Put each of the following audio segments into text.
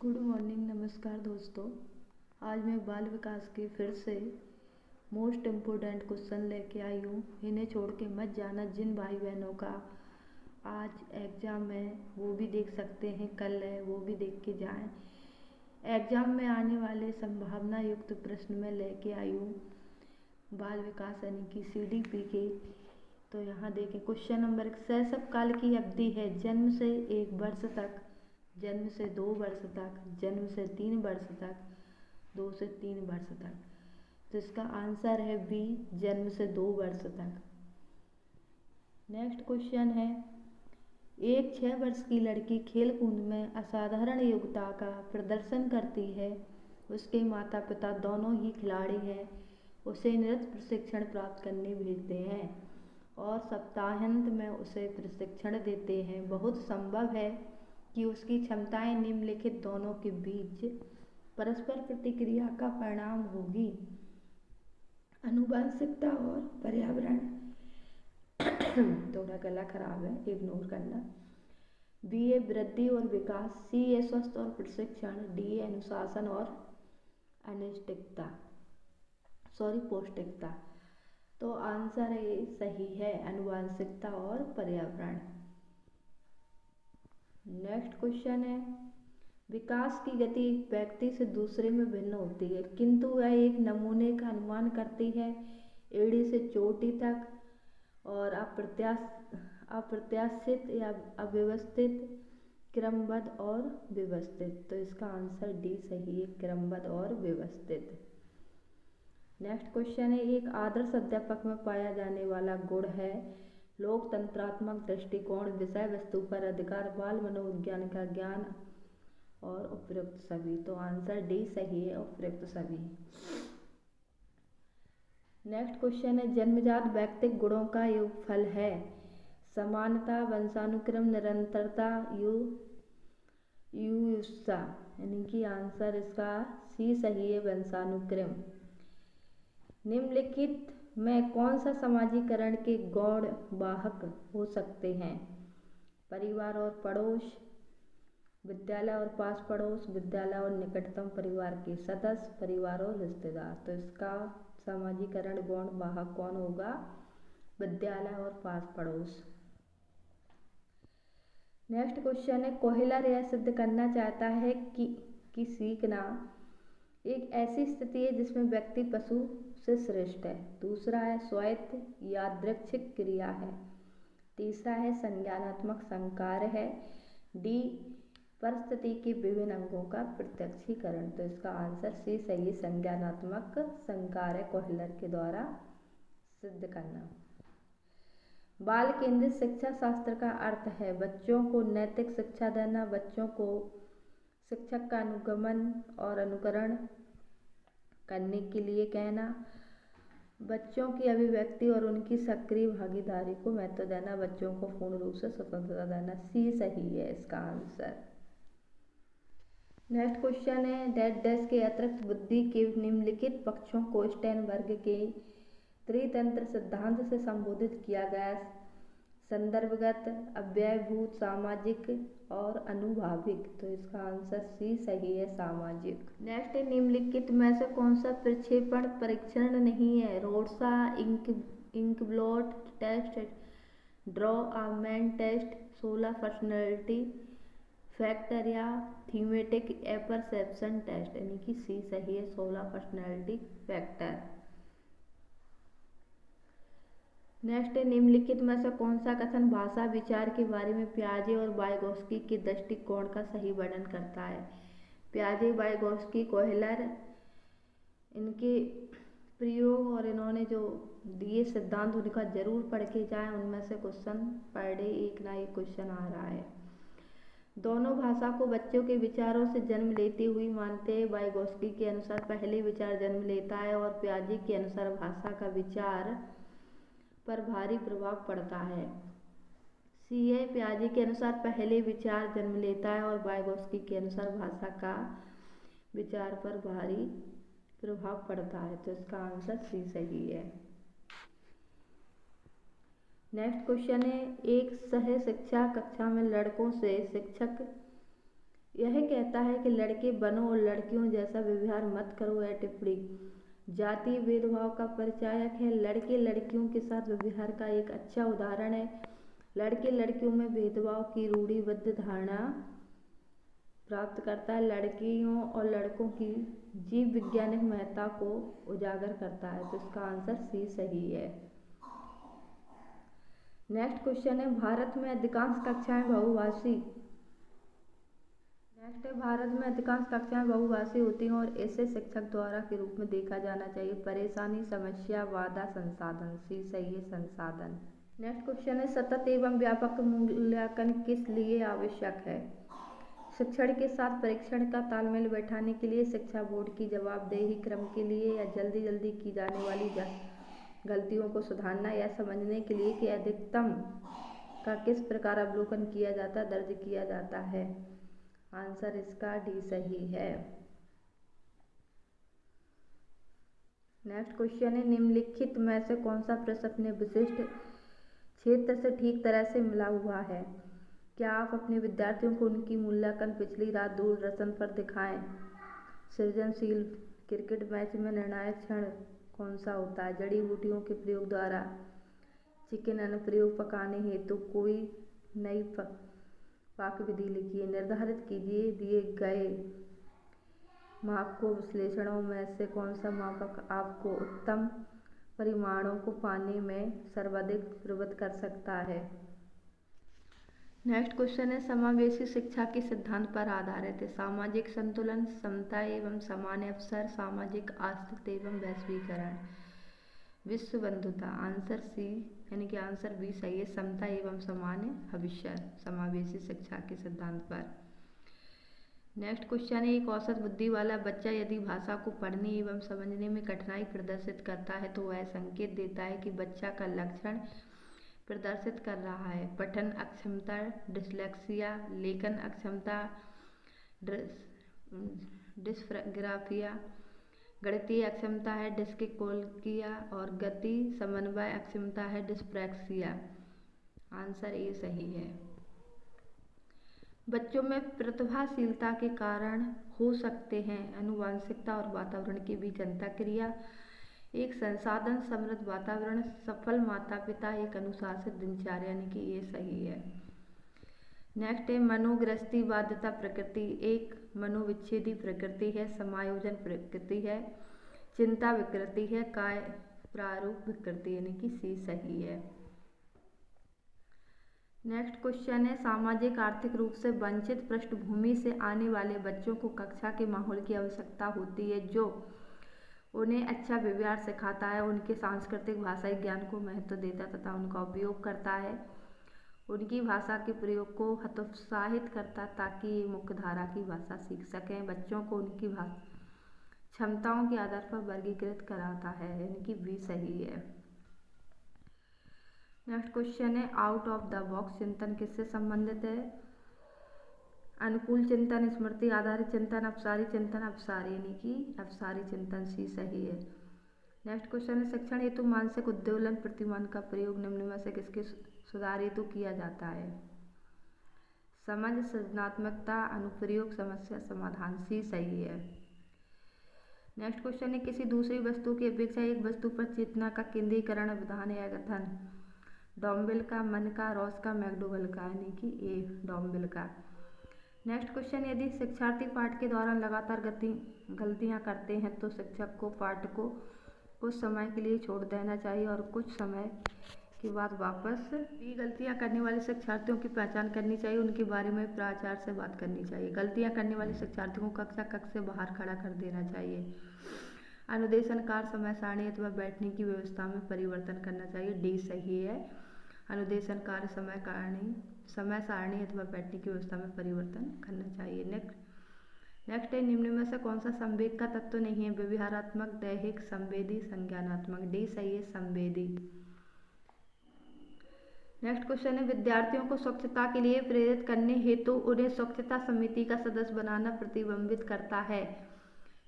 Good morning, नमस्कार दोस्तों। आज मैं बाल विकास के फिर से मोस्ट इम्पोर्टेंट क्वेश्चन लेके आई हूँ। इन्हें छोड़ के मत जाना। जिन भाई बहनों का आज एग्ज़ाम है वो भी देख सकते हैं, कल है वो भी देख के जाएं। एग्ज़ाम में आने वाले संभावना युक्त प्रश्न में लेके आई हूँ बाल विकास यानी कि CDP के। तो यहाँ देखें, क्वेश्चन नंबर 1, शैशव काल की अवधि है जन्म से 1 वर्ष तक, जन्म से 2 वर्ष तक, जन्म से 3 वर्ष तक, 2 से 3 वर्ष तक। तो इसका आंसर है बी, जन्म से 2 वर्ष तक। नेक्स्ट क्वेश्चन है, एक 6 वर्ष की लड़की खेल कूद में असाधारण योग्यता का प्रदर्शन करती है। उसके माता पिता दोनों ही खिलाड़ी हैं। उसे नृत्य प्रशिक्षण प्राप्त करने भेजते हैं और सप्ताहांत में उसे प्रशिक्षण देते हैं। बहुत संभव है कि उसकी क्षमताएं निम्नलिखित दोनों के बीच परस्पर प्रतिक्रिया का परिणाम होगी। आनुवंशिकता और पर्यावरण। थोड़ा गला खराब है, इग्नोर करना। बी ए वृद्धि और विकास, सी ए स्वस्थ और प्रशिक्षण, डी ए अनुशासन और पौष्टिकता। तो आंसर ए सही है, आनुवंशिकता और पर्यावरण। नेक्स्ट क्वेश्चन है, विकास की गति एक व्यक्ति से दूसरे में भिन्न होती है, किंतु वह एक नमूने का अनुमान करती है। एड़ी से चोटी तक और अप्रत्याशित या अव्यवस्थित, क्रमबद्ध और व्यवस्थित। तो इसका आंसर डी सही है, क्रमबद्ध और व्यवस्थित। नेक्स्ट क्वेश्चन है, एक आदर्श अध्यापक में पाया जाने वाला गुण है लोकतंत्रात्मक दृष्टिकोण, विषय वस्तु पर अधिकार, बाल मनोविज्ञान का ज्ञान और उपयुक्त सभी। तो आंसर डी सही है, उपयुक्त सभी। नेक्स्ट क्वेश्चन है, जन्मजात व्यक्तिगत गुणों का योगफल है समानता, वंशानुक्रम, निरंतरता, युयुत्सा। यानी कि आंसर इसका सी सही है, वंशानुक्रम। निम्नलिखित में कौन सा समाजीकरण के गौण वाहक हो सकते हैं? परिवार और पड़ोस, विद्यालय और पास पड़ोस, विद्यालय और निकटतम परिवार के सदस्य, परिवार और रिश्तेदार। तो इसका समाजीकरण गौण वाहक कौन होगा? विद्यालय और पास पड़ोस। नेक्स्ट क्वेश्चन है, कोहलर यह सिद्ध करना चाहता है कि सीखना एक ऐसी स्थिति है जिसमें व्यक्ति पशु से श्रेष्ठ है। दूसरा है स्वायत्त यादृच्छिक क्रिया है। तीसरा है संज्ञानात्मक संकार है। डी परिस्थिति के विभिन्न अंगों का प्रत्यक्षीकरण। तो इसका आंसर सी सही, संज्ञानात्मक संकार है, कोहलर के द्वारा सिद्ध करना। बाल केंद्रित शिक्षा शास्त्र का अर्थ है बच्चों को नैतिक शिक्षा देना, बच्चों को शिक्षक का अनुगमन और अनुकरण करने के लिए कहना, बच्चों की अभिव्यक्ति और उनकी सक्रिय भागीदारी को महत्व देना, बच्चों को पूर्ण रूप से स्वतंत्रता देना। सी सही है इसका आंसर। नेक्स्ट क्वेश्चन है, डैश के अतिरिक्त बुद्धि के निम्नलिखित पक्षों को स्टेनबर्ग के त्रितंत्र सिद्धांत से संबोधित किया गया। संदर्भगत, अव्ययभूत, सामाजिक और अनुभाविक। तो इसका आंसर सी सही है, सामाजिक। नेक्स्ट, निम्नलिखित में से कौन सा प्रक्षेपण परीक्षण नहीं है? Rorschach inkblot test, draw a man test, 16 personality factor या थीमेटिक एपरसेप्शन टेस्ट। यानी कि सी सही है, 16 पर्सनैलिटी फैक्टर। नेक्स्ट, निम्नलिखित में से कौन सा कथन भाषा विचार के बारे में पियाजे और वाइगोत्स्की के दृष्टिकोण का सही वर्णन करता है? पियाजे, वाइगोत्स्की, कोहलर, इनके प्रयोग और इन्होंने जो दिए सिद्धांत उनका जरूर पढ़ के जाएं। उनमें से क्वेश्चन पर डे एक ना एक क्वेश्चन आ रहा है। दोनों भाषा को बच्चों के विचारों से जन्म लेती हुई मानते हैं। वाइगोत्स्की के अनुसार पहले विचार जन्म लेता है और पियाजे के अनुसार भाषा का विचार पर भारी प्रभाव पड़ता है। सी है, पियाजे के अनुसार पहले विचार जन्म लेता है और वाइगोत्स्की के अनुसार भाषा का विचार पर भारी प्रभाव पड़ता है। तो इसका आंसर सी सही है। नेक्स्ट क्वेश्चन है, एक सह शिक्षा कक्षा में लड़कों से शिक्षक यह कहता है कि लड़के बनो और लड़कियों जैसा व्यवहार मत करो। यह टिप्पणी जातीय भेदभाव का परिचायक है। लड़के लड़कियों के साथ व्यवहार का एक अच्छा उदाहरण है। लड़के लड़कियों में भेदभाव की रूढ़िबद्ध धारणा प्राप्त करता है। लड़कियों और लड़कों की जीव वैज्ञानिक महत्ता को उजागर करता है। तो इसका आंसर सी सही है। नेक्स्ट क्वेश्चन है, भारत में अधिकांश कक्षाएं बहुभाषी होती हैं और इसे शिक्षक द्वारा के रूप में देखा जाना चाहिए। परेशानी, समस्या, बाधा, संसाधन। सी सही है, संसाधन। नेक्स्ट क्वेश्चन है, सतत एवं व्यापक मूल्यांकन किस लिए आवश्यक है? शिक्षण के साथ परीक्षण का तालमेल बैठाने के लिए, शिक्षा बोर्ड की जवाबदेही क्रम के लिए, या जल्दी जल्दी की जाने वाली गलतियों को सुधारना, या समझने के लिए कि अधिकतम का किस प्रकार अवलोकन किया जाता, दर्ज किया जाता है। आंसर इसका डी सही है। नेक्स्ट क्वेश्चन है, निम्नलिखित में से कौन सा प्रश्न अपने विशिष्ट क्षेत्र से ठीक तरह से मिला हुआ है? क्या आप अपने विद्यार्थियों को उनकी मूल्यांकन पिछली रात दूरदर्शन पर दिखाएं? सृजनशील क्रिकेट मैच में निर्णायक क्षण कौन सा होता है? जड़ी बूटियों के प्रयोग द्वारा चिकन अनुप्रयोग पकाने हेतु कोई नई पाक विधि लिखिए। निर्धारित कीजिए दिए गए मापकों विश्लेषणों में से कौन सा मापक आपको उत्तम परिणामों को पाने में सर्वाधिक प्रभावित कर सकता है। नेक्स्ट क्वेश्चन है, समावेशी शिक्षा के सिद्धांत पर आधारित है। सामाजिक संतुलन, समता एवं समान अवसर, सामाजिक अस्तित्व एवं वैश्वीकरण, विश्व बंधुता। आंसर सी यानी कि आंसर बी सही है, समता एवं समान अवसर, समावेशी शिक्षा के सिद्धांत पर। नेक्स्ट क्वेश्चन है, एक औसत बुद्धि वाला बच्चा यदि भाषा को पढ़ने एवं समझने में कठिनाई प्रदर्शित करता है तो वह संकेत देता है कि बच्चा का लक्षण प्रदर्शित कर रहा है। पठन अक्षमता, डिस्लेक्सिया, लेखन अक्षमता, डिस्ग्राफिया, गणितीय अक्षमता है डिस्कैल्कुलिया, और गति समन्वय अक्षमता है डिस्प्रैक्सिया। आंसर ए सही है। बच्चों में प्रतिभाशीलता के कारण हो सकते हैं आनुवंशिकता और वातावरण के बीच अंतःक्रिया, एक संसाधन समृद्ध वातावरण, सफल माता पिता, एक अनुशासित दिनचर्या, यानी कि ये सही है। नेक्स्ट है, मनोग्रस्ती बाध्यता प्रकृति एक मनोविच्छेदी प्रकृति है, समायोजन प्रकृति है, चिंता विकृति है, काय प्रारूप विकृति, यानी कि सी सही है। नेक्स्ट क्वेश्चन है, सामाजिक आर्थिक रूप से वंचित पृष्ठभूमि से आने वाले बच्चों को कक्षा के माहौल की आवश्यकता होती है जो उन्हें अच्छा व्यवहार सिखाता है, उनके सांस्कृतिक भाषाई ज्ञान को महत्व देता तथा उनका उपयोग करता है, उनकी भाषा के प्रयोग को हतोत्साहित करता ताकि ये मुख्यधारा की भाषा सीख सकें। बच्चों को उनकी क्षमताओं के आधार पर वर्गीकृत कराता है, यानी कि बी सही है। नेक्स्ट क्वेश्चन है, आउट ऑफ द बॉक्स चिंतन किससे संबंधित है? अनुकूल चिंतन, स्मृति आधारित चिंतन, अपसारी चिंतन, अपसारी, यानी कि अपसारी चिंतन, सी सही है। नेक्स्ट क्वेश्चन है, शिक्षण हेतु मानसिक उद्दोलन प्रतिमान का प्रयोग निम्न में से किसके सुधार हेतु किया जाता है? समझ, सृजनात्मकता, अनुप्रयोग, समस्या समाधान, सी सही है। नेक्स्ट क्वेश्चन है, किसी दूसरी वस्तु की अपेक्षा एक वस्तु पर चेतना का केंद्रीकरण विधान या कथन? डॉम्बिल का, मन का, रॉस का, मैकडोगल का, यानी कि ए डॉम्बिल का। नेक्स्ट क्वेश्चन, यदि शिक्षार्थी पाठ के दौरान लगातार गलतियां करते हैं तो शिक्षक को पाठ को कुछ समय के लिए छोड़ देना चाहिए और कुछ समय के बाद वापस भी गलतियां करने वाले शिक्षार्थियों की पहचान करनी चाहिए, उनके बारे में प्राचार्य से बात करनी चाहिए। गलतियां करने वाले शिक्षार्थियों को कक्षा से बाहर खड़ा कर देना चाहिए। अनुदेशन कार्य समय सारणी अथवा बैठने की व्यवस्था में परिवर्तन करना चाहिए, डी सही है। अनुदेशन कार्य समय सारणी अथवा बैठने की व्यवस्था में परिवर्तन करना चाहिए। नेक्स्ट है, निम्न में से कौन सा संवेग का तत्व नहीं है? व्यवहारात्मक, दैहिक, संवेदी, संज्ञानात्मक, डी सही है, संवेदी। नेक्स्ट क्वेश्चन है, विद्यार्थियों को स्वच्छता के लिए प्रेरित करने हेतु उन्हें स्वच्छता समिति का सदस्य बनाना प्रतिबंधित करता है।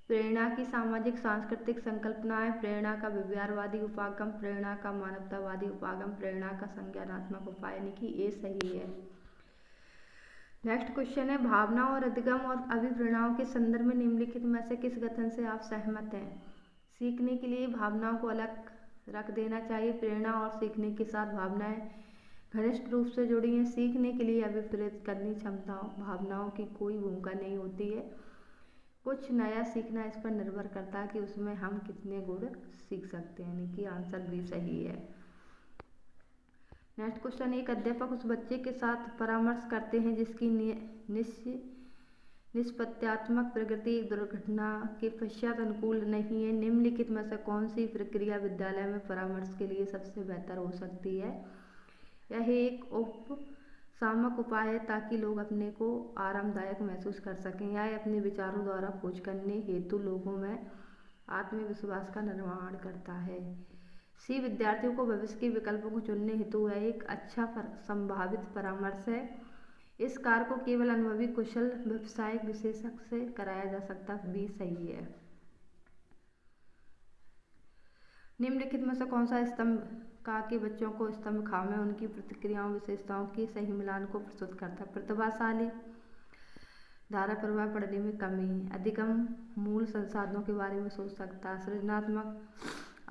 प्रेरणा की सामाजिक सांस्कृतिक संकल्पनाएं, प्रेरणा का व्यवहारवादी उपागम, प्रेरणा का मानवतावादी उपागम, प्रेरणा का संज्ञानात्मक उपाय, यानी कि ए सही है। नेक्स्ट क्वेश्चन है, भावनाओं और अधिगम और अभिप्रेरणाओं के संदर्भ में निम्नलिखित में से किस कथन से आप सहमत हैं? सीखने के लिए भावनाओं को अलग रख देना चाहिए। प्रेरणा और सीखने के साथ भावनाएं घनिष्ठ रूप से जुड़ी हैं। सीखने के लिए अभिप्रेरित करनी क्षमताओं भावनाओं की कोई भूमिका नहीं होती है। कुछ नया सीखना इस पर निर्भर करता है कि उसमें हम कितने गुण सीख सकते हैं, यानी कि आंसर भी सही है। नेक्स्ट क्वेश्चन, एक अध्यापक उस बच्चे के साथ परामर्श करते हैं जिसकी निष्पत्त्यात्मक प्रगति एक दुर्घटना के पश्चात अनुकूल नहीं है। निम्नलिखित में से कौन सी प्रक्रिया विद्यालय में परामर्श के लिए सबसे बेहतर हो सकती है? यह एक उपशामक उपाय है ताकि लोग अपने को आरामदायक महसूस कर सकें। यह अपने विचारों द्वारा खोज करने हेतु लोगों में आत्मविश्वास का निर्माण करता है। सी, विद्यार्थियों को भविष्य के विकल्पों को चुनने हेतु यह एक अच्छा संभावित परामर्श है। इस कार्य को केवल अनुभवी कुशल व्यावसायिक विशेषज्ञ से कराया जा सकता भी सही है। निम्नलिखित में से कौन सा स्तंभ का के बच्चों को स्तंभ खा में उनकी प्रतिक्रियाओं विशेषताओं के सही मिलान को प्रस्तुत करता है? प्रतिभाशाली, धारा प्रवाह पढ़ने में कमी, अधिगम, मूल संसाधनों के बारे में सोच सकता, सृजनात्मक,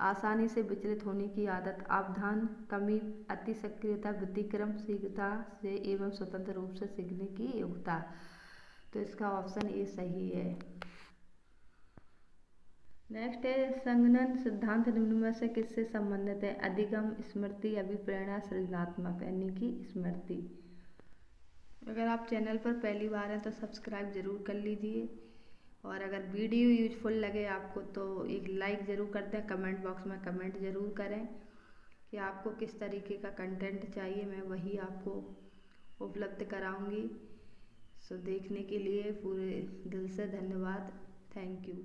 आसानी से विचलित होने की आदत, अवधान कमी, अति सक्रियता, व्यतिक्रम, शीघ्रता से एवं स्वतंत्र रूप से सीखने की योग्यता। तो इसका ऑप्शन ए सही है। नेक्स्ट है, संगणन सिद्धांत निम्न में से किससे संबंधित है? अधिगम, स्मृति, अभिप्रेरणा, सृजनात्मक, यानी कि स्मृति। अगर आप चैनल पर पहली बार हैं तो सब्सक्राइब जरूर कर लीजिए, और अगर वीडियो यूजफुल लगे आपको तो एक लाइक ज़रूर कर दें। कमेंट बॉक्स में कमेंट ज़रूर करें कि आपको किस तरीके का कंटेंट चाहिए, मैं वही आपको उपलब्ध कराऊंगी। सो देखने के लिए पूरे दिल से धन्यवाद। Thank you.